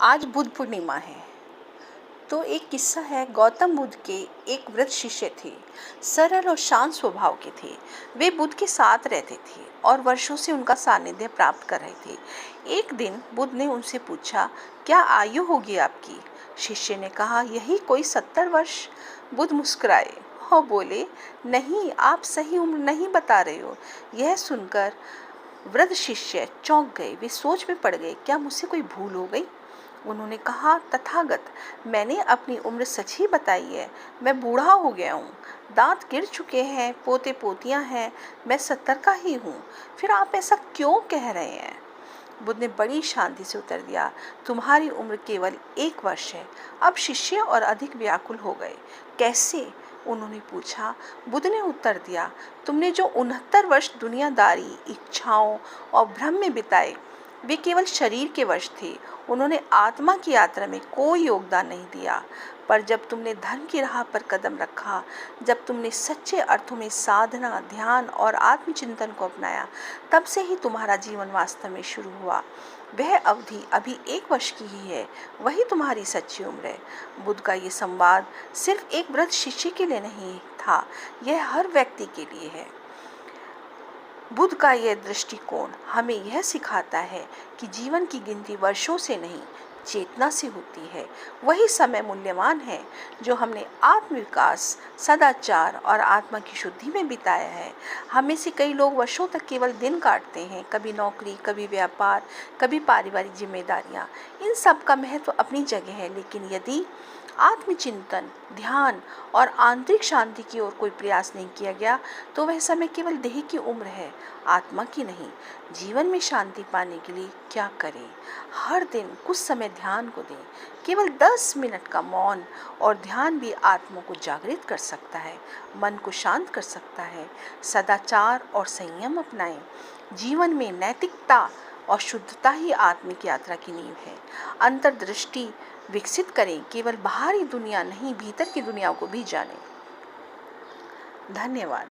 आज बुद्ध पूर्णिमा है। तो एक किस्सा है। गौतम बुद्ध के एक वृद्ध शिष्य थे। सरल और शांत स्वभाव के थे। वे बुद्ध के साथ रहते थे और वर्षों से उनका सानिध्य प्राप्त कर रहे थे। एक दिन बुद्ध ने उनसे पूछा, क्या आयु होगी आपकी? शिष्य ने कहा, यही कोई 70 वर्ष। बुद्ध मुस्कुराए और बोले, नहीं, आप सही उम्र नहीं बता रहे हो। यह सुनकर वृद्ध शिष्य चौंक गए। वे सोच में पड़ गए, क्या मुझसे कोई भूल हो गई? उन्होंने कहा, तथागत, मैंने अपनी उम्र सच ही बताई है। मैं बूढ़ा हो गया हूँ, दांत गिर चुके हैं, पोते पोतियाँ हैं, मैं 70 का ही हूँ। फिर आप ऐसा क्यों कह रहे हैं? बुद्ध ने बड़ी शांति से उत्तर दिया, तुम्हारी उम्र केवल 1 वर्ष है। अब शिष्य और अधिक व्याकुल हो गए। कैसे? उन्होंने पूछा। बुद्ध ने उत्तर दिया, तुमने जो 69 वर्ष दुनियादारी, इच्छाओं और भ्रम में बिताए, वे केवल शरीर के वश थे। उन्होंने आत्मा की यात्रा में कोई योगदान नहीं दिया। पर जब तुमने धर्म की राह पर कदम रखा, जब तुमने सच्चे अर्थों में साधना, ध्यान और आत्मचिंतन को अपनाया, तब से ही तुम्हारा जीवन वास्तव में शुरू हुआ। वह अवधि अभी 1 वर्ष की ही है, वही तुम्हारी सच्ची उम्र है। बुद्ध का ये संवाद सिर्फ एक वृद्ध शिष्य के लिए नहीं था, यह हर व्यक्ति के लिए है। बुद्ध का यह दृष्टिकोण हमें यह सिखाता है कि जीवन की गिनती वर्षों से नहीं, चेतना से होती है। वही समय मूल्यवान है जो हमने आत्मविकास, सदाचार और आत्मा की शुद्धि में बिताया है। हमें से कई लोग वर्षों तक केवल दिन काटते हैं, कभी नौकरी, कभी व्यापार, कभी पारिवारिक जिम्मेदारियां। इन सब का महत्व अपनी जगह है, लेकिन यदि आत्मचिंतन, ध्यान और आंतरिक शांति की ओर कोई प्रयास नहीं किया गया, तो वह समय केवल देह की उम्र है, आत्मा की नहीं। जीवन में शांति पाने के लिए क्या करें? हर दिन कुछ समय ध्यान को दें। केवल 10 मिनट का मौन और ध्यान भी आत्मा को जागृत कर सकता है, मन को शांत कर सकता है। सदाचार और संयम अपनाएं। जीवन में नैतिकता और शुद्धता ही आत्मिक यात्रा की नींव है। अंतर्दृष्टि विकसित करें, केवल बाहरी दुनिया नहीं, भीतर की दुनिया को भी जानें। धन्यवाद।